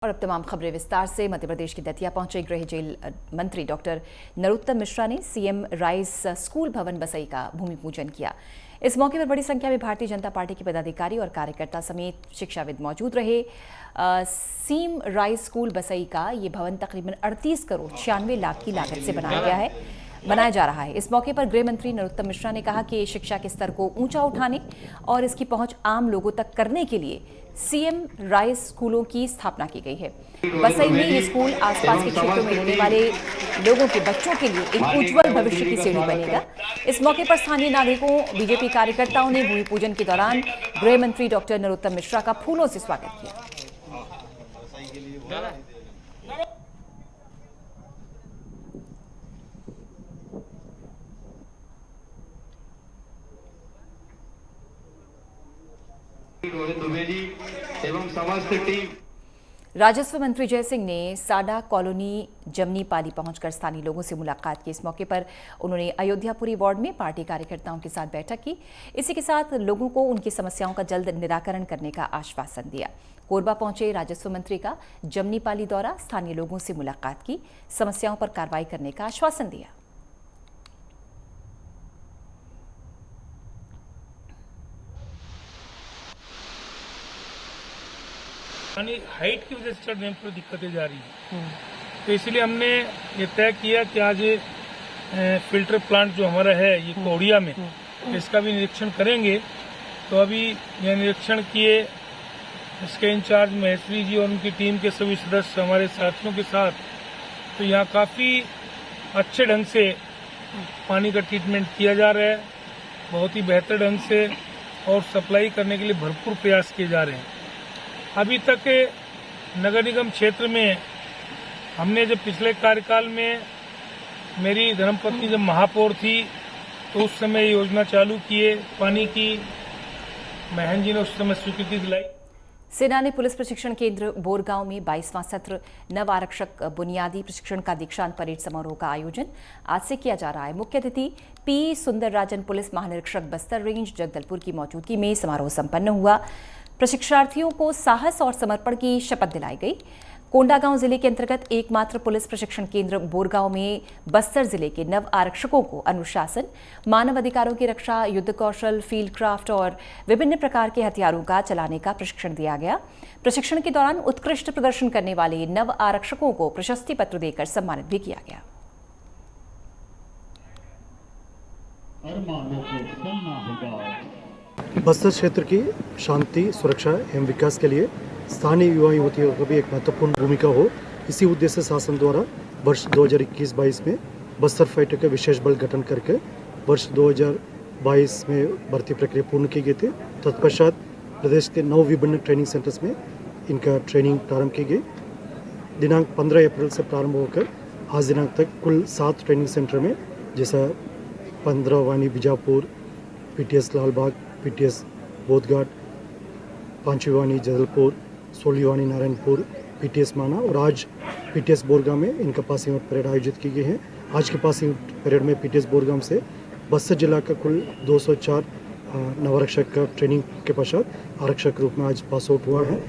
और अब तमाम खबरें विस्तार से। मध्य प्रदेश की दतिया पहुंचे गृह जेल मंत्री डॉक्टर नरोत्तम मिश्रा ने सीएम राइस स्कूल भवन बसई का भूमि पूजन किया। इस मौके पर बड़ी संख्या में भारतीय जनता पार्टी के पदाधिकारी और कार्यकर्ता समेत शिक्षाविद मौजूद रहे। सीएम राइस स्कूल बसई का ये भवन तकरीबन 38 करोड़ 96 लाख की लागत से बनाया जा रहा है। इस मौके पर गृह मंत्री नरोत्तम मिश्रा ने कहा कि शिक्षा के स्तर को ऊंचा उठाने और इसकी पहुंच आम लोगों तक करने के लिए सीएम राइस स्कूलों की स्थापना की गई है। बसई में ये स्कूल आसपास के क्षेत्रों में रहने वाले लोगों के बच्चों के लिए एक उज्जवल भविष्य की सीढ़ी बनेगा। इस मौके पर स्थानीय नागरिकों, बीजेपी कार्यकर्ताओं ने भूमि पूजन के दौरान गृह मंत्री डॉक्टर नरोत्तम मिश्रा का फूलों से स्वागत किया। एवं समस्त टीम। राजस्व मंत्री जय सिंह ने साडा कॉलोनी जमनी पाली पहुंचकर स्थानीय लोगों से मुलाकात की। इस मौके पर उन्होंने अयोध्यापुरी वार्ड में पार्टी कार्यकर्ताओं के साथ बैठक की। इसी के साथ लोगों को उनकी समस्याओं का जल्द निराकरण करने का आश्वासन दिया। कोरबा पहुंचे राजस्व मंत्री का जमनी पाली दौरा, स्थानीय लोगों से मुलाकात की, समस्याओं पर कार्रवाई करने का आश्वासन दिया। हाइट की वजह से चढ़ने में थोड़ी दिक्कतें जा रही हैं, तो इसलिए हमने ये तय किया कि आज फिल्टर प्लांट जो हमारा है ये कोडिया में, इसका भी निरीक्षण करेंगे। तो अभी यह निरीक्षण किए, इसके इंचार्ज महेश्वरी जी और उनकी टीम के सभी सदस्य हमारे साथियों के साथ, तो यहाँ काफ़ी अच्छे ढंग से पानी का ट्रीटमेंट किया जा रहा है, बहुत ही बेहतर ढंग से, और सप्लाई करने के लिए भरपूर प्रयास किए जा रहे हैं। अभी तक नगर निगम क्षेत्र में हमने जब पिछले कार्यकाल में मेरी धर्मपत्नी जब महापौर थी तो उस समय योजना चालू किए पानी की, महन जी ने उस समय स्वीकृति दिलाई। सेना ने पुलिस प्रशिक्षण केंद्र बोरगांव में 22वां सत्र नव आरक्षक बुनियादी प्रशिक्षण का दीक्षांत परेड समारोह का आयोजन आज से किया जा रहा है। मुख्य अतिथि पी सुंदरराजन पुलिस महानिरीक्षक बस्तर रेंज जगदलपुर की मौजूदगी में समारोह संपन्न हुआ। प्रशिक्षणार्थियों को साहस और समर्पण की शपथ दिलाई गई। कोंडागांव जिले के अंतर्गत एकमात्र पुलिस प्रशिक्षण केंद्र बोरगांव में बस्तर जिले के नव आरक्षकों को अनुशासन, मानव अधिकारों की रक्षा, युद्ध कौशल, फील्ड क्राफ्ट और विभिन्न प्रकार के हथियारों का चलाने का प्रशिक्षण दिया गया। प्रशिक्षण के दौरान उत्कृष्ट प्रदर्शन करने वाले नव आरक्षकों को प्रशस्ति पत्र देकर सम्मानित भी किया गया। बस्तर क्षेत्र की शांति, सुरक्षा एवं विकास के लिए स्थानीय युवा युवतियों का भी एक महत्वपूर्ण भूमिका हो, इसी उद्देश्य से शासन द्वारा वर्ष 2021-22 में बस्तर फाइटर का विशेष बल गठन करके वर्ष 2022 में भर्ती प्रक्रिया पूर्ण की गई थी। तत्पश्चात प्रदेश के 9 विभिन्न ट्रेनिंग सेंटर्स में इनका ट्रेनिंग प्रारंभ की गई। दिनांक 15 अप्रैल से प्रारंभ होकर आज दिनांक तक कुल 7 ट्रेनिंग सेंटर में, जैसा 15 वानी बीजापुर, पीटीएस लालबाग, पीटीएस बोधघाट, 5वीं वानी जदलपुर, 16वीं वानी नारायणपुर, पीटीएस माना और आज पीटीएस बोरगांव में इनका पासिंग आउट परेड आयोजित की गई है। आज के पासिंग आउट परेड में पीटीएस बोरगांव से बस्तर जिला का कुल 204 नवारक्षक का ट्रेनिंग के पश्चात आरक्षक रूप में आज पास आउट हुआ है।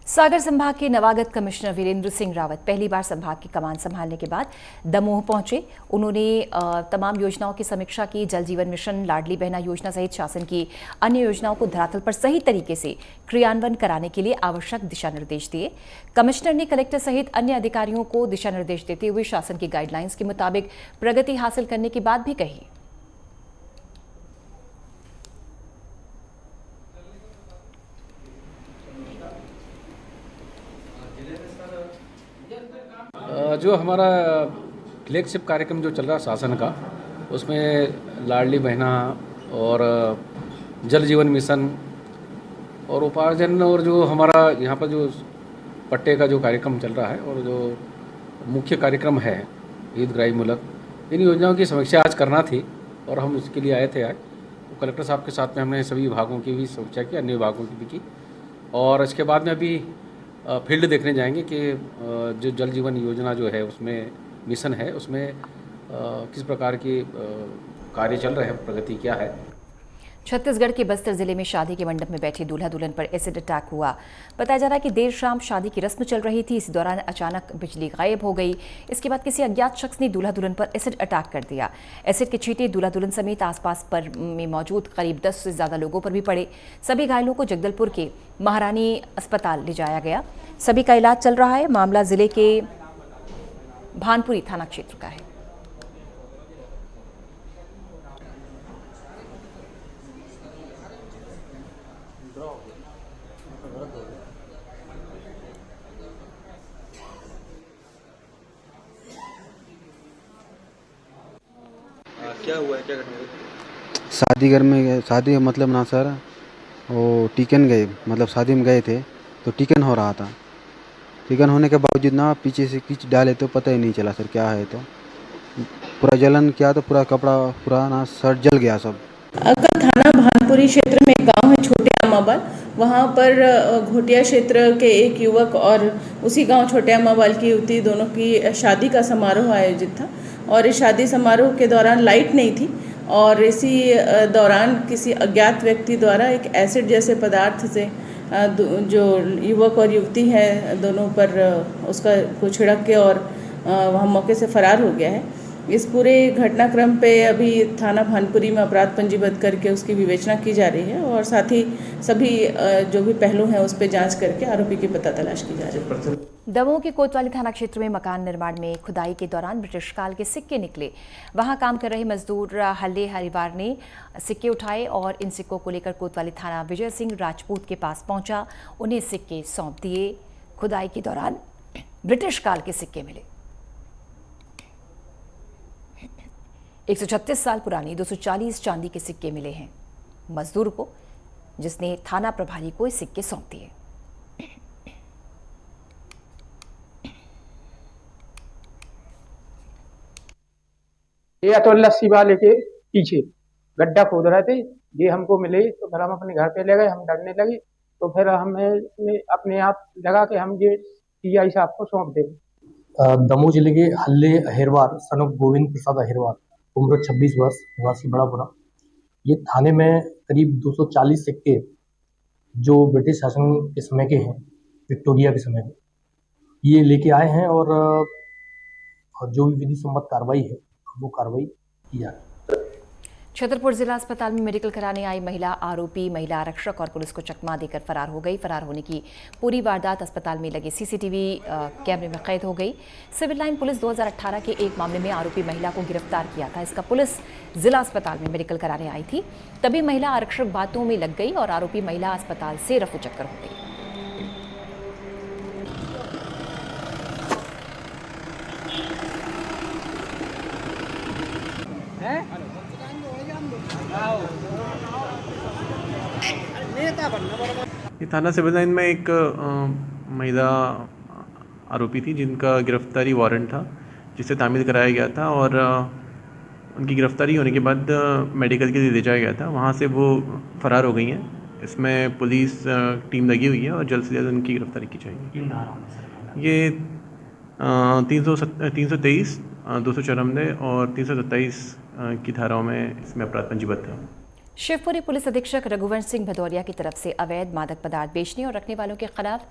सागर संभाग के नवागत कमिश्नर वीरेंद्र सिंह रावत पहली बार संभाग की कमान संभालने के बाद दमोह पहुंचे। उन्होंने तमाम योजनाओं की समीक्षा की। जल जीवन मिशन, लाडली बहना योजना सहित शासन की अन्य योजनाओं को धरातल पर सही तरीके से क्रियान्वयन कराने के लिए आवश्यक दिशा निर्देश दिए। कमिश्नर ने कलेक्टर सहित अन्य अधिकारियों को दिशा निर्देश देते हुए शासन की गाइडलाइंस के मुताबिक प्रगति हासिल करने की बात भी कही। जो हमारा फ्लैगशिप कार्यक्रम जो चल रहा है शासन का, उसमें लाडली बहना और जल जीवन मिशन और उपार्जन और जो हमारा यहाँ पर जो पट्टे का जो कार्यक्रम चल रहा है और जो मुख्य कार्यक्रम है ईदगाही मुल्क, इन योजनाओं की समीक्षा आज करना थी और हम उसके लिए आए थे। आज तो कलेक्टर साहब के साथ में हमने सभी विभागों की भी समीक्षा की, अन्य विभागों की भी की, और इसके बाद में अभी फील्ड देखने जाएंगे कि जो जल जीवन योजना जो है उसमें मिशन है उसमें किस प्रकार की कार्य चल रहे हैं, प्रगति क्या है। छत्तीसगढ़ के बस्तर जिले में शादी के मंडप में बैठे दूल्हा दुल्हन पर एसिड अटैक हुआ। बताया जा रहा है कि देर शाम शादी की रस्म चल रही थी। इसी दौरान अचानक बिजली गायब हो गई। इसके बाद किसी अज्ञात शख्स ने दूल्हा दुल्हन पर एसिड अटैक कर दिया। एसिड के छींटे दूल्हा दुल्हन समेत आसपास पर में मौजूद करीब 10 से ज्यादा लोगों पर भी पड़े। सभी घायलों को जगदलपुर के महारानी अस्पताल ले जाया गया। सभी का इलाज चल रहा है। मामला जिले के भानपुरी थाना क्षेत्र का है। क्या हुआ है, क्या घटना हुई? शादी घर में गए, शादी मतलब ना सर, वो टिकन गए, मतलब शादी में गए थे तो टिकन हो रहा था। टिकन होने के बावजूद ना पीछे से खींच डाले तो पता ही नहीं चला सर क्या है। तो पूरा जलन किया तो पूरा कपड़ा पूरा ना शर्ट जल गया सब। कल थाना भानपुरी क्षेत्र में एक गांव है छोटे अम्माबाल, वहां पर घोटिया क्षेत्र के एक युवक और उसी गांव छोटे अम्माबाल की युवती दोनों की शादी का समारोह आयोजित था। और इस शादी समारोह के दौरान लाइट नहीं थी और इसी दौरान किसी अज्ञात व्यक्ति द्वारा एक एसिड जैसे पदार्थ से जो युवक और युवती है दोनों पर उसका को छिड़क के और वह मौके से फरार हो गया है। इस पूरे घटनाक्रम पे अभी थाना भानपुरी में अपराध पंजीबद्ध करके उसकी विवेचना की जा रही है और साथ ही सभी जो भी पहलू हैं उस पर जांच करके आरोपी की पता तलाश की जा रही है। दमोह के कोतवाली थाना क्षेत्र में मकान निर्माण में खुदाई के दौरान ब्रिटिश काल के सिक्के निकले। वहां काम कर रहे मजदूर हल्ले हरिवार ने सिक्के उठाए और इन सिक्कों को लेकर कोतवाली थाना विजय सिंह राजपूत के पास पहुंचा। उन्हें सिक्के सौंप दिए। खुदाई के दौरान ब्रिटिश काल के सिक्के मिले। 136 साल पुरानी 240 चांदी के सिक्के मिले हैं मजदूर को, जिसने थाना प्रभारी को ये सिक्के सौंप दिए। ये अतुल्ला शिवा लेके पीछे गड्ढा खोद रहे थे, ये हमको मिले तो फिर हम अपने घर पे ले गए। हम डरने लगे तो फिर हमें अपने आप लगा कि हम ये सीआई साहब को सौंप दें। दमोह जिले के हल्ले अहिरवार सन ऑफ गोविंद प्रसाद अहिरवार, उम्र 26 वर्ष, निवासी बड़ापुरा। ये थाने में करीब 240 सिक्के जो ब्रिटिश शासन के समय के हैं, विक्टोरिया के समय के, ये लेके आए हैं और जो भी विधि सम्मत कार्रवाई है वो कार्रवाई की जा रही है। छतरपुर जिला अस्पताल में मेडिकल कराने आई महिला आरोपी महिला आरक्षक और पुलिस को चकमा देकर फरार हो गई। फरार होने की पूरी वारदात अस्पताल में लगे सीसीटीवी कैमरे में कैद हो गई। सिविल लाइन पुलिस 2018 के एक मामले में आरोपी महिला को गिरफ्तार किया था। इसका पुलिस जिला अस्पताल में मेडिकल कराने आई थी, तभी महिला आरक्षक बातों में लग गई और आरोपी महिला अस्पताल से रफूचक्कर हो गई। ये थाना सिविल लाइन में एक महिला आरोपी थी जिनका गिरफ्तारी वारंट था, जिसे तामील कराया गया था और उनकी गिरफ्तारी होने के बाद मेडिकल के लिए ले जाया गया था। वहाँ से वो फरार हो गई हैं। इसमें पुलिस टीम लगी हुई है और जल्द से जल्द उनकी गिरफ्तारी की जाएगी। ये 323, 294 और 327 की धाराओं में इसमें अपराध पंजीबद्ध है। शिवपुरी पुलिस अधीक्षक रघुवंश सिंह भदौरिया की तरफ से अवैध मादक पदार्थ बेचने और रखने वालों के खिलाफ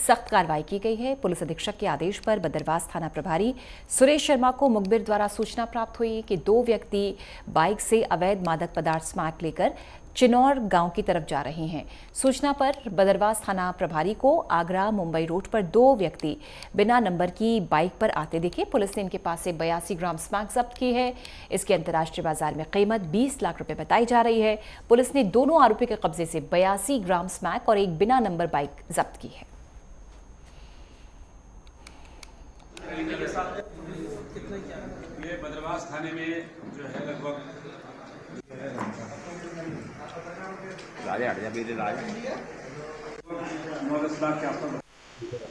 सख्त कार्रवाई की गई है। पुलिस अधीक्षक के आदेश पर बदरवास थाना प्रभारी सुरेश शर्मा को मुखबिर द्वारा सूचना प्राप्त हुई कि 2 व्यक्ति बाइक से अवैध मादक पदार्थ स्मैक लेकर चिनौर गांव की तरफ जा रहे हैं। सूचना पर बदरवास थाना प्रभारी को आगरा मुंबई रोड पर 2 व्यक्ति बिना नंबर की बाइक पर आते दिखे। पुलिस ने इनके पास से 82 ग्राम स्मैक जब्त की है। इसकी अंतर्राष्ट्रीय बाजार में कीमत 20 लाख रुपए बताई जा रही है। पुलिस ने दोनों आरोपी के कब्जे से 82 ग्राम स्मैक और एक बिना नंबर बाइक जब्त की है। ये बदरवास थाने में जो है लगभग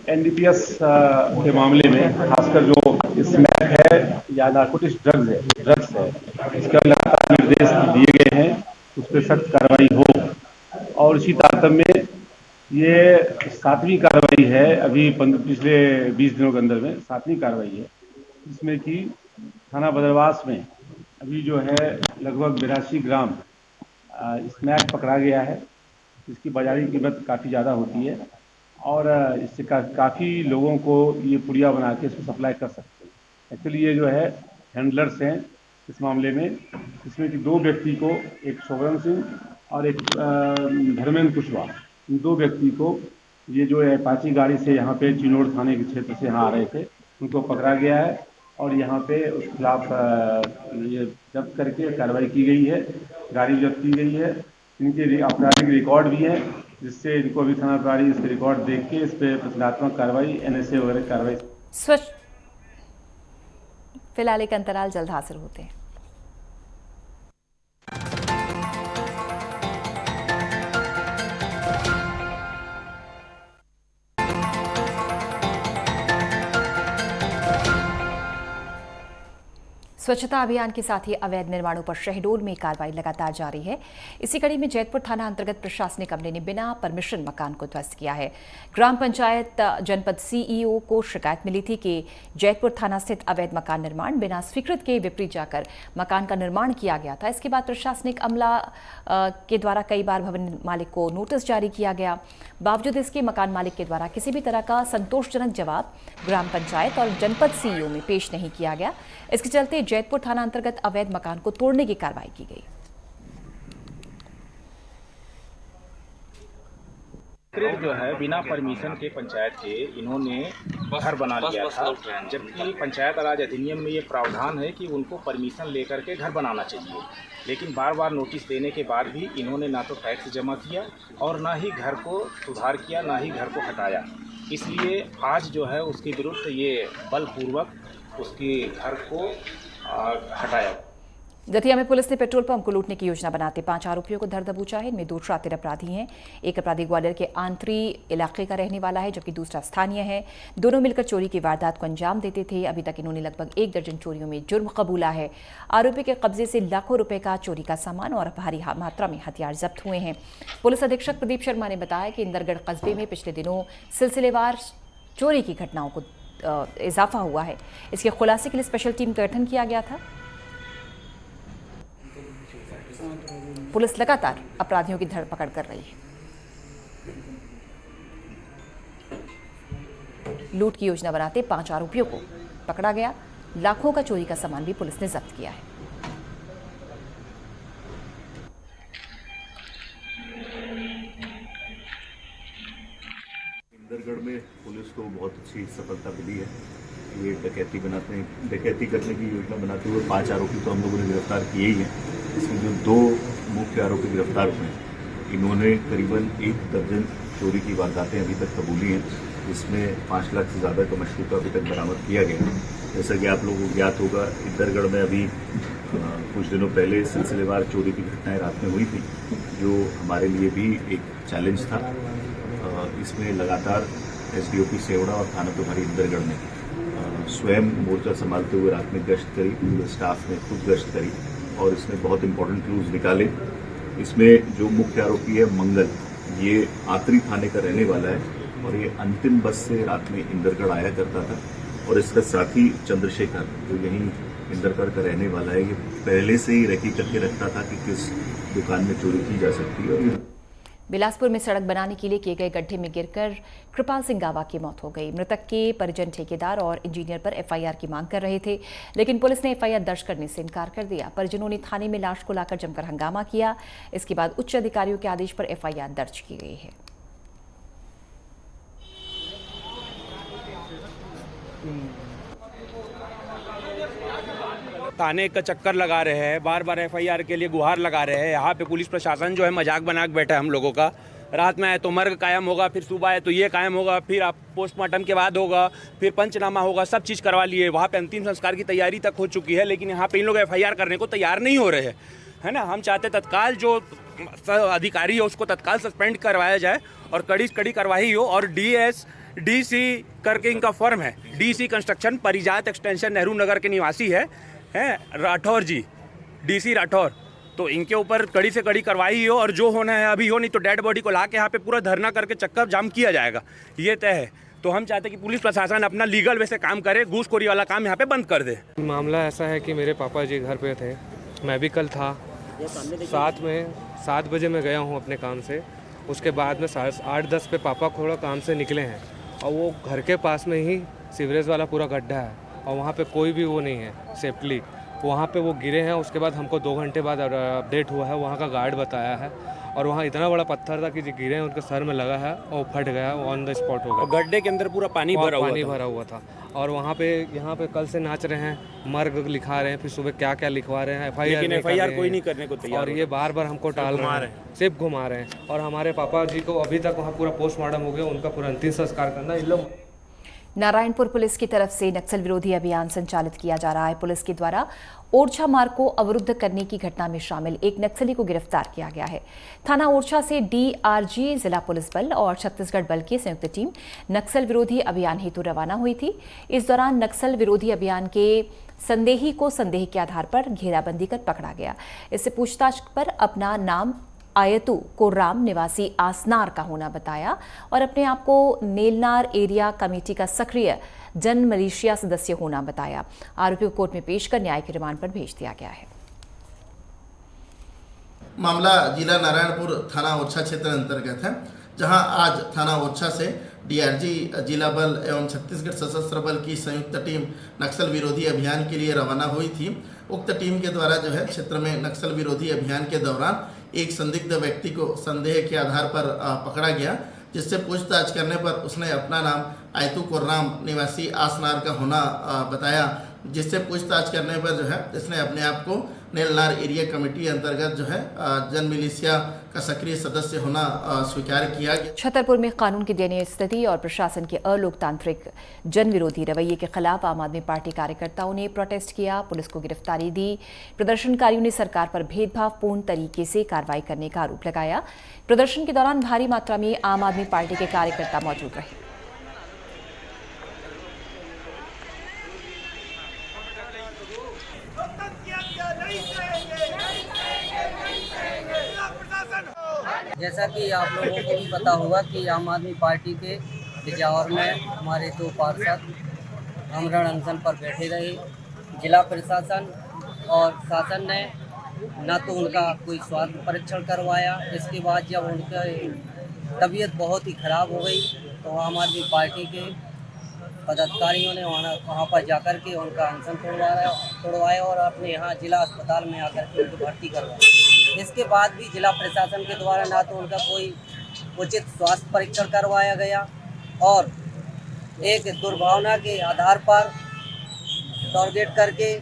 एनडीपीएस के मामले में खासकर जो स्मैक है या नारकोटिक्स ड्रग्स है, इसका लगातार निर्देश दिए गए हैं, उस पर सख्त कार्रवाई हो। और इसी तारतम्य में ये 7वीं कार्रवाई है, अभी पिछले 20 दिनों के अंदर में 7वीं कार्रवाई है, जिसमें कि थाना बदरवास में अभी जो है लगभग 82 ग्राम स्मैक पकड़ा गया है। इसकी बाज़ारी कीमत काफ़ी ज़्यादा होती है और इससे काफ़ी लोगों को ये पुड़िया बना के इसको सप्लाई कर सकते हैं। एक्चुअली ये जो है हैंडलर्स हैं इस मामले में, इसमें कि 2 व्यक्ति को, एक शोभन सिंह और एक धर्मेंद्र कुशवाहा, इन 2 व्यक्ति को ये जो है अपाची गाड़ी से यहाँ पे चिनोड़ थाने के क्षेत्र से यहाँ आ रहे थे, उनको पकड़ा गया है और यहाँ पे उसके खिलाफ ये जब्त करके कार्रवाई की गई है, गाड़ी जब्त की गई है। इनके आपराधिक रिकॉर्ड भी है, जिससे इनको अभी थाना प्रभारी इसके रिकॉर्ड देख के इस पर प्रतिलात्मक कार्रवाई, NSA वगैरह कार्रवाई। स्वच्छ फिलहाल एक अंतराल जल्द हासिल होते हैं। स्वच्छता अभियान के साथ ही अवैध निर्माणों पर शहडोल में कार्रवाई लगातार जारी है। इसी कड़ी में जैतपुर थाना अंतर्गत प्रशासनिक अमले ने बिना परमिशन मकान को ध्वस्त किया है। ग्राम पंचायत जनपद CEO को शिकायत मिली थी कि जैतपुर थाना स्थित अवैध मकान निर्माण बिना स्वीकृत के विपरीत जाकर मकान का निर्माण किया गया था। इसके बाद प्रशासनिक अमला के द्वारा कई बार भवन मालिक को नोटिस जारी किया गया। बावजूद इसके मकान मालिक के द्वारा किसी भी तरह का संतोषजनक जवाब ग्राम पंचायत और जनपद CEO में पेश नहीं किया गया। इसके चलते जैतपुर थाना अंतर्गत अवैध मकान को तोड़ने की कार्रवाई की गई। जो है बिना परमिशन के पंचायत के इन्होंने घर बना लिया था, जबकि पंचायत राज अधिनियम में ये प्रावधान है कि उनको परमिशन लेकर के घर बनाना चाहिए। लेकिन बार बार नोटिस देने के बाद भी इन्होंने ना तो टैक्स जमा किया और ना ही घर को सुधार किया, ना ही घर को हटाया। इसलिए आज जो है उसके विरुद्ध ये बलपूर्वक उसके घर को हटाया। दतिया में पुलिस ने पेट्रोल पंप को लूटने की योजना बनाते 5 आरोपियों को धर दबोचा है। इनमें 2 शातिर अपराधी हैं। एक अपराधी ग्वालियर के आंतरी इलाके का रहने वाला है, जबकि दूसरा स्थानीय है। दोनों मिलकर चोरी की वारदात को अंजाम देते थे। अभी तक इन्होंने लगभग 1 दर्जन चोरियों में जुर्म कबूला है। आरोपी के कब्जे से लाखों रुपए का चोरी का सामान और भारी मात्रा में हथियार जब्त हुए हैं। पुलिस अधीक्षक प्रदीप शर्मा ने बताया कि इंदरगढ़ कस्बे में पिछले दिनों सिलसिलेवार चोरी की घटनाओं को इजाफा हुआ है। इसके खुलासे के लिए स्पेशल टीम का गठन किया गया था। पुलिस लगातार अपराधियों की धरपकड़ कर रही है। लूट की योजना बनाते 5 आरोपियों को पकड़ा गया। लाखों का चोरी का सामान भी पुलिस ने जब्त किया है। इंदरगढ़ में पुलिस को बहुत अच्छी सफलता मिली है। ये डकैती करने की योजना बनाते हुए 5 आरोपी तो हम लोगों ने गिरफ्तार किए ही हैं। इसमें जो 2 मुख्य आरोपी गिरफ्तार हुए हैं, इन्होंने करीबन 1 दर्जन चोरी की वारदातें अभी तक कबूली हैं। इसमें 5 लाख से ज़्यादा का मशरूका अभी तक बरामद किया गया। जैसा कि आप लोगों को ज्ञात होगा, इंदरगढ़ में अभी कुछ दिनों पहले सिलसिलेवार चोरी की घटनाएं रात में हुई थी, जो हमारे लिए भी एक चैलेंज था। इसमें लगातार SDOP सेवड़ा और थाना प्रभारी इंदरगढ़ ने स्वयं मोर्चा संभालते हुए रात में गश्त करी, पूरे स्टाफ ने खुद गश्त करी और इसमें बहुत इंपॉर्टेंट क्लूज निकाले। इसमें जो मुख्य आरोपी है मंगल, ये आतरी थाने का रहने वाला है और ये अंतिम बस से रात में इंदरगढ़ आया करता था। और इसका साथी चंद्रशेखर, जो यहीं इंदरगढ़ का रहने वाला है, ये पहले से ही रेकी करके रखता था कि किस दुकान में चोरी की जा सकती है। और बिलासपुर में सड़क बनाने के लिए किए गए गड्ढे में गिरकर कृपाल सिंह गावा की मौत हो गई। मृतक के परिजन ठेकेदार और इंजीनियर पर FIR की मांग कर रहे थे, लेकिन पुलिस ने FIR दर्ज करने से इनकार कर दिया। परिजनों ने थाने में लाश को लाकर जमकर हंगामा किया। इसके बाद उच्च अधिकारियों के आदेश पर FIR दर्ज की गई है। थाने का चक्कर लगा रहे हैं, बार बार FIR के लिए गुहार लगा रहे हैं। यहाँ पे पुलिस प्रशासन जो है मजाक बना के बैठा है हम लोगों का। रात में आए तो मर्ग कायम होगा, फिर सुबह आए तो ये कायम होगा, फिर आप पोस्टमार्टम के बाद होगा, फिर पंचनामा होगा, सब चीज़ करवा लिए। वहाँ पे अंतिम संस्कार की तैयारी तक हो चुकी है, लेकिन यहाँ पे इन लोग FIR करने को तैयार नहीं हो रहे हैं, है ना। हम चाहते तत्काल जो अधिकारी हो उसको तत्काल सस्पेंड करवाया जाए और कड़ी कड़ी कार्रवाई हो। और DC करके इनका फर्म है, DC कंस्ट्रक्शन, परिजात एक्सटेंशन, नेहरू नगर के निवासी है राठौर जी, DC राठौर। तो इनके ऊपर कड़ी से कड़ी कार्रवाई हो और जो होना है अभी हो, नहीं तो डेड बॉडी को ला के यहाँ पे पूरा धरना करके चक्कर जाम किया जाएगा, ये तय है। तो हम चाहते हैं कि पुलिस प्रशासन अपना लीगल वे से काम करे, घूसखोरी वाला काम यहाँ पे बंद कर दे। मामला ऐसा है कि मेरे पापा जी घर पे थे, मैं भी कल था 7 बजे मैं गया हूँ अपने काम से। उसके बाद में 8-10 पे पापा थोड़ा काम से निकले हैं और वो घर के पास में ही सीवरेज वाला पूरा गड्ढा है और वहाँ पे कोई भी वो नहीं है सेफ्टली, वहाँ पे वो गिरे हैं। उसके बाद हमको 2 घंटे बाद अपडेट हुआ है, वहाँ का गार्ड बताया है और वहाँ इतना बड़ा पत्थर था कि जो गिरे हैं उनके सर में लगा है और फट गया, ऑन द स्पॉट हो गया। गड्ढे के अंदर पूरा पानी भरा हुआ था और वहाँ पे कल से नाच रहे हैं, मर्ग लिखा रहे हैं, फिर सुबह क्या क्या लिखवा रहे हैं, FIR कोई नहीं करने को तैयार और ये बार बार हमको टाल रहे हैं, सिर्फ घुमा रहे हैं। और हमारे पापा जी को अभी तक वहाँ पूरा पोस्टमार्टम हो गया, उनका पूरा अंतिम संस्कार करना इन लोग। नारायणपुर पुलिस की तरफ से नक्सल विरोधी अभियान संचालित किया जा रहा है। पुलिस के द्वारा ओरछा मार्ग को अवरुद्ध करने की घटना में शामिल एक नक्सली को गिरफ्तार किया गया है। थाना ओरछा से DRG, जिला पुलिस बल और छत्तीसगढ़ बल की संयुक्त टीम नक्सल विरोधी अभियान हेतु रवाना हुई थी। इस दौरान नक्सल विरोधी अभियान के संदेही को संदेह के आधार पर घेराबंदी कर पकड़ा गया। इससे पूछताछ पर अपना नाम आयतु कोर्राम निवासी आसनार का होना बताया और अपने आप को नेलनार एरिया कमेटी का सक्रिय जन मिलिशिया सदस्य होना बताया। आरोपी को कोर्ट में पेश कर न्यायिक रिमांड पर भेज दिया गया है। मामला जिला नारायणपुर थाना ओरछा क्षेत्र अंतर्गत है, जहां आज थाना ओरछा से DRG जिला बल एवं छत्तीसगढ़ सशस्त्र बल की संयुक्त टीम नक्सल विरोधी अभियान के लिए रवाना हुई थी। उक्त टीम के द्वारा जो है क्षेत्र में नक्सल विरोधी अभियान के दौरान एक संदिग्ध व्यक्ति को संदेह के आधार पर पकड़ा गया, जिससे पूछताछ करने पर उसने अपना नाम आयतु कोर्राम निवासी आसनार का होना बताया। जिससे पूछताछ करने पर जो है इसने अपने आप को नेलनार एरिया कमेटी अंतर्गत जो है जन मिलिशिया का सक्रिय सदस्य होना स्वीकार किया गया। छतरपुर में कानून की दयनीय स्थिति और प्रशासन के अलोकतांत्रिक जन विरोधी रवैये के खिलाफ आम आदमी पार्टी कार्यकर्ताओं ने प्रोटेस्ट किया, पुलिस को गिरफ्तारी दी। प्रदर्शनकारियों ने सरकार पर भेदभावपूर्ण तरीके से कार्रवाई करने का आरोप लगाया। प्रदर्शन के दौरान भारी मात्रा में आम आदमी पार्टी के कार्यकर्ता मौजूद रहे। जैसा कि आप लोगों को भी पता होगा कि आम आदमी पार्टी के बिजावर में हमारे 2 पार्षद आमरण अनशन पर बैठे रहे। जिला प्रशासन और शासन ने न तो उनका कोई स्वास्थ्य परीक्षण करवाया, इसके बाद जब उनका तबीयत बहुत ही खराब हो गई तो आम आदमी पार्टी के पदाधिकारियों ने वहाँ पर जाकर के उनका अनशन तोड़वाया और अपने यहाँ जिला अस्पताल में आकर के उनको भर्ती करवाया। इसके बाद भी जिला प्रशासन के द्वारा ना तो उनका कोई उचित स्वास्थ्य परीक्षण करवाया गया और एक दुर्भावना के आधार पर टारगेट करके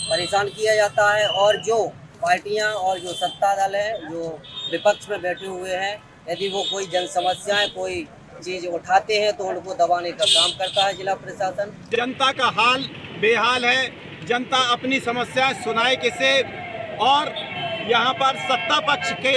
परेशान किया जाता है। और जो पार्टियां और जो सत्ता दल है जो विपक्ष में बैठे हुए हैं, यदि वो कोई जन समस्याएं कोई चीज उठाते हैं तो उनको दबाने का काम करता है जिला प्रशासन। जनता का हाल बेहाल है, जनता अपनी समस्या सुनाए किसे, और यहाँ पर सत्ता पक्ष के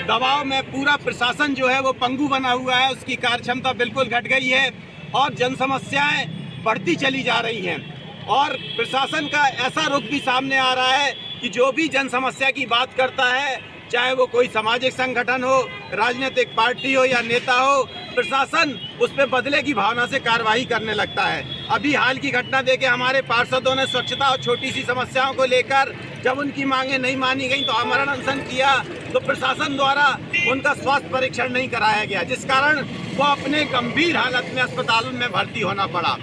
दबाव में पूरा प्रशासन जो है वो पंगु बना हुआ है, उसकी कार्यक्षमता बिल्कुल घट गई है और जन समस्याएं बढ़ती चली जा रही हैं। और प्रशासन का ऐसा रुख भी सामने आ रहा है कि जो भी जन समस्या की बात करता है, चाहे वो कोई सामाजिक संगठन हो, राजनीतिक पार्टी हो या नेता हो, प्रशासन उस पर बदले की भावना से कार्रवाई करने लगता है। अभी हाल की घटना देखे हमारे पार्षदों ने स्वच्छता और छोटी सी समस्याओं को लेकर जब उनकी मांगें नहीं मानी गई तो आमरण अनशन किया, तो प्रशासन द्वारा उनका स्वास्थ्य परीक्षण नहीं कराया गया, जिस कारण वो अपने गंभीर हालत में अस्पतालों में भर्ती होना पड़ा।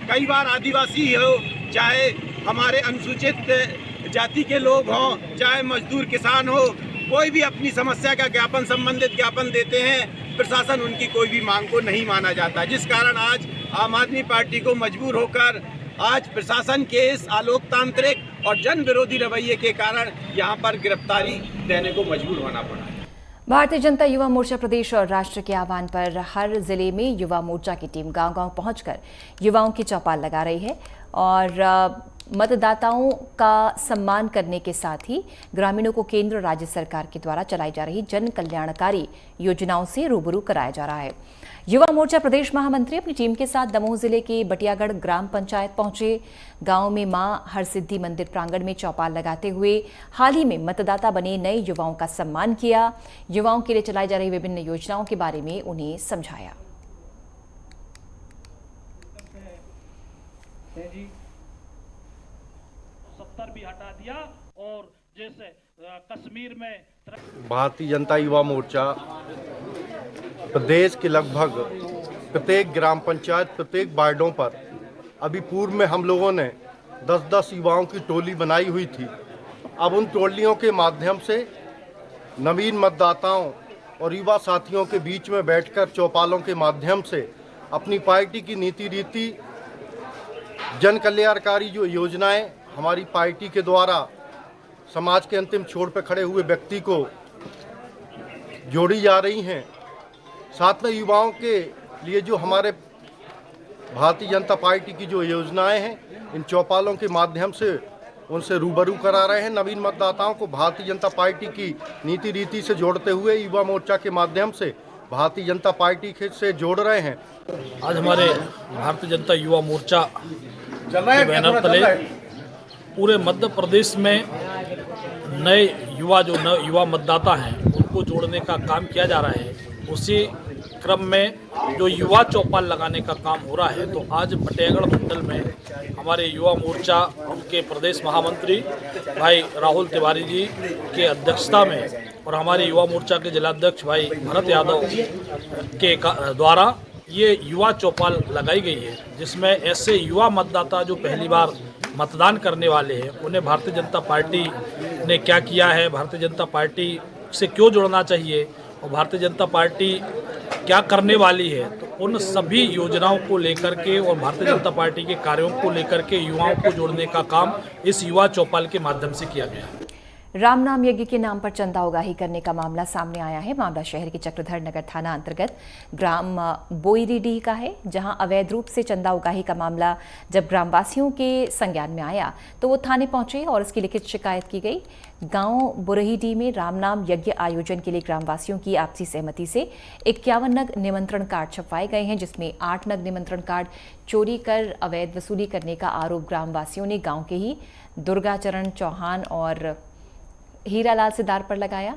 कई बार आदिवासी हो, चाहे हमारे अनुसूचित जाति के लोग हों, चाहे मजदूर किसान हो, कोई भी अपनी समस्या का ज्ञापन संबंधित ज्ञापन देते हैं, प्रशासन उनकी कोई भी मांग को नहीं माना जाता, जिस कारण आज आम आदमी पार्टी को मजबूर होकर आज प्रशासन के इस आलोकतांत्रिक और जन विरोधी रवैये के कारण यहाँ पर गिरफ्तारी देने को मजबूर होना पड़ा। भारतीय जनता युवा मोर्चा प्रदेश और राष्ट्र के आह्वान पर हर जिले में युवा मोर्चा की टीम गांव-गांव पहुंचकर युवाओं की चौपाल लगा रही है और मतदाताओं का सम्मान करने के साथ ही ग्रामीणों को केंद्र और राज्य सरकार के द्वारा चलाई जा रही जन कल्याणकारी योजनाओं से रूबरू कराया जा रहा है। युवा मोर्चा प्रदेश महामंत्री अपनी टीम के साथ दमोह जिले के बटियागढ़ ग्राम पंचायत पहुंचे। गांव में मां हरसिद्धि मंदिर प्रांगण में चौपाल लगाते हुए हाल ही में मतदाता बने नए युवाओं का सम्मान किया। युवाओं के लिए चलाई जा रही विभिन्न योजनाओं के बारे में उन्हें समझाया। पत्थर भी हटा दिया और जैसे कश्मीर में भारतीय जनता युवा मोर्चा प्रदेश के लगभग प्रत्येक ग्राम पंचायत, प्रत्येक वार्डों पर अभी पूर्व में हम लोगों ने 10-10 युवाओं की टोली बनाई हुई थी। अब उन टोलियों के माध्यम से नवीन मतदाताओं और युवा साथियों के बीच में बैठकर चौपालों के माध्यम से अपनी पार्टी की नीति रीति, जन कल्याणकारी जो योजनाएं हमारी पार्टी के द्वारा समाज के अंतिम छोर पर खड़े हुए व्यक्ति को जोड़ी जा रही हैं, साथ में युवाओं के लिए जो हमारे भारतीय जनता पार्टी की जो योजनाएं हैं, इन चौपालों के माध्यम से उनसे रूबरू करा रहे हैं। नवीन मतदाताओं को भारतीय जनता पार्टी की नीति रीति से जोड़ते हुए युवा मोर्चा के माध्यम से भारतीय जनता पार्टी से जोड़ रहे हैं। आज हमारे भारतीय जनता युवा मोर्चा के बैनर तले पूरे मध्य प्रदेश में नए युवा मतदाता हैं, उनको जोड़ने का काम किया जा रहा है। उसी क्रम में जो युवा चौपाल लगाने का काम हो रहा है, तो आज फतेहगढ़ मंडल में हमारे युवा मोर्चा के प्रदेश महामंत्री भाई राहुल तिवारी जी के अध्यक्षता में और हमारे युवा मोर्चा के जिलाध्यक्ष भाई भरत यादव के द्वारा ये युवा चौपाल लगाई गई है, जिसमें ऐसे युवा मतदाता जो पहली बार मतदान करने वाले हैं, उन्हें भारतीय जनता पार्टी ने क्या किया है, भारतीय जनता पार्टी से क्यों जुड़ना चाहिए और भारतीय जनता पार्टी क्या करने वाली है, तो उन सभी योजनाओं को लेकर के और भारतीय जनता पार्टी के कार्यों को लेकर के युवाओं को जोड़ने का काम इस युवा चौपाल के माध्यम से किया गया। राम नाम यज्ञ के नाम पर चंदा उगाही करने का मामला सामने आया है। मामला शहर के चक्रधर नगर थाना अंतर्गत ग्राम बोईरीडीह का है, जहां अवैध रूप से चंदा उगाही का मामला जब ग्रामवासियों के संज्ञान में आया तो वो थाने पहुंचे और इसकी लिखित शिकायत की गई। गांव बोईरीडीह में राम नाम यज्ञ आयोजन के लिए ग्रामवासियों की आपसी सहमति से 51 नग निमंत्रण कार्ड छपवाए गए हैं, जिसमें 8 नग निमंत्रण कार्ड चोरी कर अवैध वसूली करने का आरोप ग्रामवासियों ने गाँव के ही दुर्गाचरण चौहान और हीरालाल सिदार पर लगाया।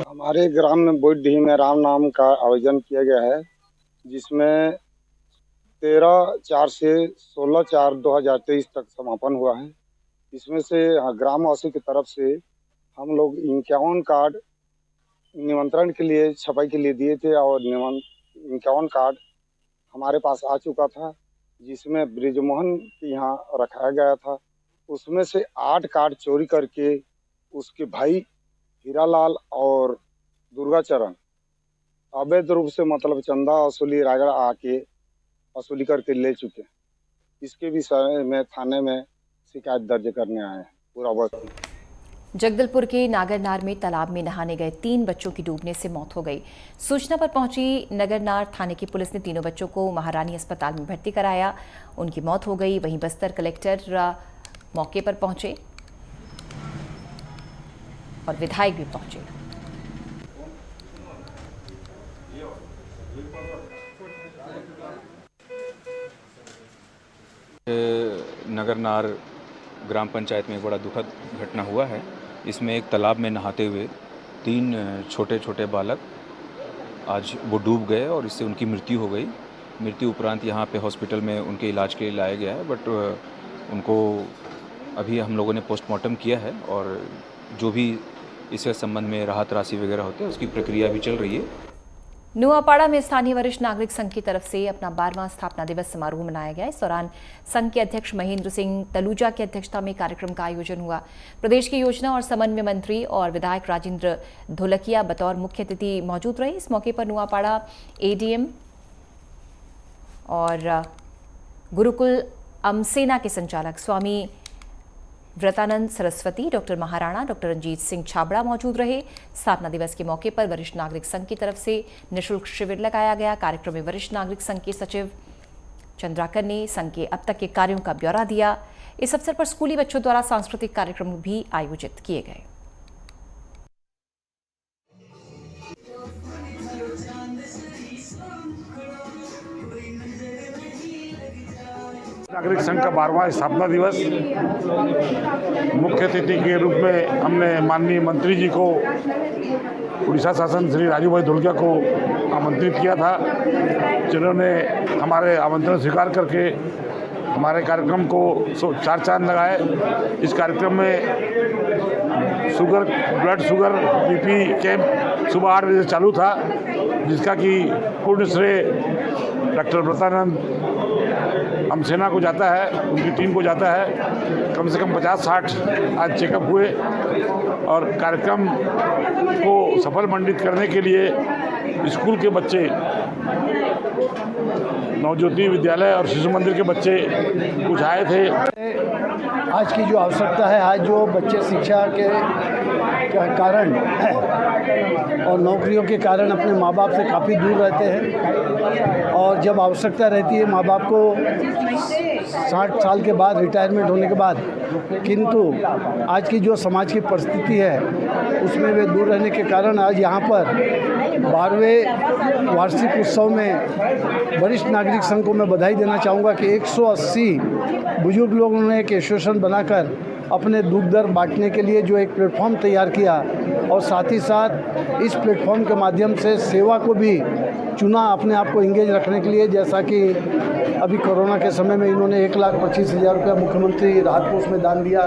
हमारे ग्राम में बोईरीडीह में राम नाम का आयोजन किया गया है, जिसमें 13/4 से 16/4/2023 तक समापन हुआ है। इसमें से ग्रामवासी की तरफ से हम लोग 51 कार्ड निमंत्रण के लिए छपाई के लिए दिए थे और 51 कार्ड हमारे पास आ चुका था, जिसमें ब्रिजमोहन के यहाँ रखाया गया था। उसमें से 8 कार्ड चोरी करके उसके भाई हीरालाल और दुर्गाचरण अवैध रूप से मतलब चंदा वसूली रायगढ़ आके वसूली करके ले चुके हैं। इसके विषय में थाने में शिकायत दर्ज करने आए हैं। पूरा वक्त जगदलपुर के नागरनार में तालाब में नहाने गए 3 बच्चों की डूबने से मौत हो गई। सूचना पर पहुंची नगरनार थाने की पुलिस ने तीनों बच्चों को महारानी अस्पताल में भर्ती कराया। उनकी मौत हो गई। वहीं बस्तर कलेक्टर मौके पर पहुंचे और विधायक भी पहुंचे। नगरनार ग्राम पंचायत में एक बड़ा दुखद घटना हुआ है। इसमें एक तालाब में नहाते हुए 3 छोटे छोटे बालक आज वो डूब गए और इससे उनकी मृत्यु हो गई। मृत्यु उपरांत यहाँ पे हॉस्पिटल में उनके इलाज के लिए लाया गया है, बट उनको अभी हम लोगों ने पोस्टमार्टम किया है और जो भी इसके संबंध में राहत राशि वगैरह होते हैं उसकी प्रक्रिया भी चल रही है। नुआपाड़ा में स्थानीय वरिष्ठ नागरिक संघ की तरफ से अपना 12वां स्थापना दिवस समारोह मनाया गया। इस दौरान संघ के अध्यक्ष महेंद्र सिंह तलूजा की अध्यक्षता में कार्यक्रम का आयोजन हुआ। प्रदेश की योजना और समन्वय मंत्री और विधायक राजेंद्र धोलकिया बतौर मुख्य अतिथि मौजूद रहे। इस मौके पर नुआपाड़ा एडीएम और गुरुकुल अमसेना के संचालक स्वामी व्रतानंद सरस्वती, डॉक्टर महाराणा, डॉक्टर रंजीत सिंह छाबड़ा मौजूद रहे। स्थापना दिवस के मौके पर वरिष्ठ नागरिक संघ की तरफ से निःशुल्क शिविर लगाया गया। कार्यक्रम में वरिष्ठ नागरिक संघ के सचिव चंद्राकर ने संघ के अब तक के कार्यों का ब्यौरा दिया। इस अवसर पर स्कूली बच्चों द्वारा सांस्कृतिक कार्यक्रम भी आयोजित किए गए। नागरिक संघ का 12वां स्थापना दिवस, मुख्य अतिथि के रूप में हमने माननीय मंत्री जी को, उड़ीसा शासन श्री राजू भाई धुलकिया को आमंत्रित किया था, जिन्होंने हमारे आमंत्रण स्वीकार करके हमारे कार्यक्रम को 4 चांद लगाए। इस कार्यक्रम में ब्लड शुगर बीपी कैंप सुबह 8 बजे चालू था, जिसका कि पूर्ण श्रेय डॉक्टर व्रतानंद हमसेना को जाता है, उनकी टीम को जाता है। कम से कम 50-60 आज चेकअप हुए और कार्यक्रम को सफल मंडित करने के लिए स्कूल के बच्चे, नवज्योति विद्यालय और शिशु मंदिर के बच्चे कुछ आए थे। आज की जो आवश्यकता है, आज जो बच्चे शिक्षा के कारण और नौकरियों के कारण अपने माँ बाप से काफ़ी दूर रहते हैं, और जब आवश्यकता रहती है माँ बाप को 60 साल के बाद, रिटायरमेंट होने के बाद, किंतु आज की जो समाज की परिस्थिति है उसमें वे दूर रहने के कारण आज यहाँ पर 12वें वार्षिक उत्सव में वरिष्ठ नागरिक संघ को मैं बधाई देना चाहूँगा कि 180 बुजुर्ग लोगों ने एक एसोसिएशन बनाकर अपने दुख दर्द बांटने के लिए जो एक प्लेटफॉर्म तैयार किया, और साथ ही साथ इस प्लेटफॉर्म के माध्यम से सेवा को भी चुना अपने आप को इंगेज रखने के लिए। जैसा कि अभी कोरोना के समय में इन्होंने 1,25,000 रुपया मुख्यमंत्री राहत कोष में दान दिया।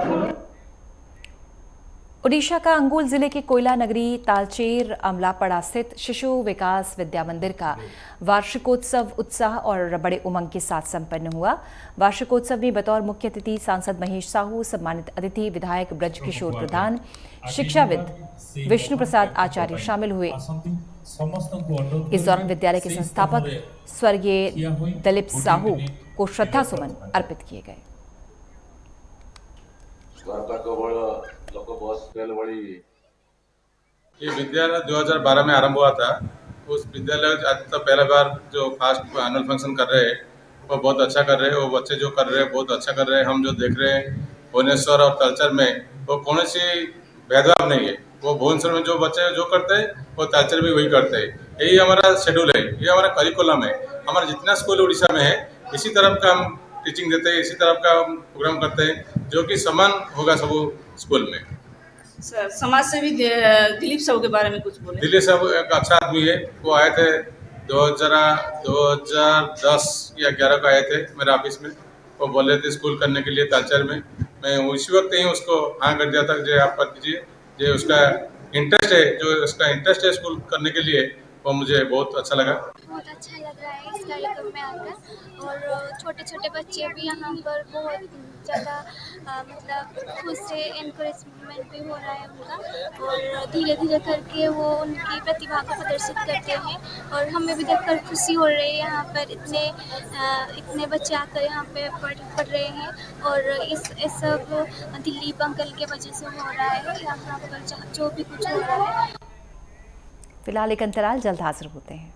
ओडिशा का अंगुल जिले के कोयला नगरी तालचेर अमलापड़ा स्थित शिशु विकास विद्या मंदिर का वार्षिकोत्सव उत्साह और बड़े उमंग के साथ संपन्न हुआ। वार्षिकोत्सव में बतौर मुख्य अतिथि सांसद महेश साहू, सम्मानित अतिथि विधायक ब्रज किशोर प्रधान, शिक्षाविद विष्णु प्रसाद आचार्य शामिल हुए। इस दौरान विद्यालय के संस्थापक स्वर्गीय दिलीप साहू को श्रद्धा सुमन अर्पित किए गए। ये विद्यालय 2012 में आरंभ हुआ था। उस विद्यालय आज तक पहला बार जो फर्स्ट एनुअल फंक्शन कर रहे हैं वो बहुत अच्छा कर रहे हैं। वो बच्चे जो कर रहे हैं बहुत अच्छा कर रहे हैं। हम जो देख रहे हैं भुवनेश्वर और तालचेर में वो कौन सी भेदभाव नहीं है। वो भुवनेश्वर में जो बच्चे जो करते हैं वो तालचेर में वही करते हैं। यही हमारा शेड्यूल है, ये हमारा करिकुलम है। हमारा जितना स्कूल उड़ीसा में है इसी तरफ का हम टीचिंग देते हैं, इसी तरफ का प्रोग्राम करते हैं जो कि समान होगा सब स्कूल में। सर, समाज सेवी दिलीप साहू के बारे में कुछ बोले। दिलीप साहू एक अच्छा आदमी है। वो आए थे 2010 या 11 को आए थे मेरे ऑफिस में। वो बोले थे स्कूल करने के लिए तालचेर में। मैं उसी वक्त ही उसको हाँ कर दिया था जो आप कर दीजिए, जो उसका इंटरेस्ट है, जो उसका इंटरेस्ट है स्कूल करने के लिए, वो मुझे बहुत अच्छा लगा। बहुत अच्छा लग रहा है इस कार्यक्रम में आकर, और छोटे छोटे बच्चे भी यहाँ पर बहुत ज़्यादा मतलब खुद से एनकरेजमेंट भी हो रहा है उनका, और धीरे धीरे करके वो उनकी प्रतिभा को प्रदर्शित करते हैं। और हमें भी देखकर खुशी हो रही है यहाँ पर इतने बच्चे आकर यहाँ पे पढ़ रहे हैं, और इस सब दिलीप अंकल के वजह से हो रहा है यहाँ पर जो भी कुछ हो रहा है। फिलहाल एक अंतराल, जल्द हाजिर होते हैं।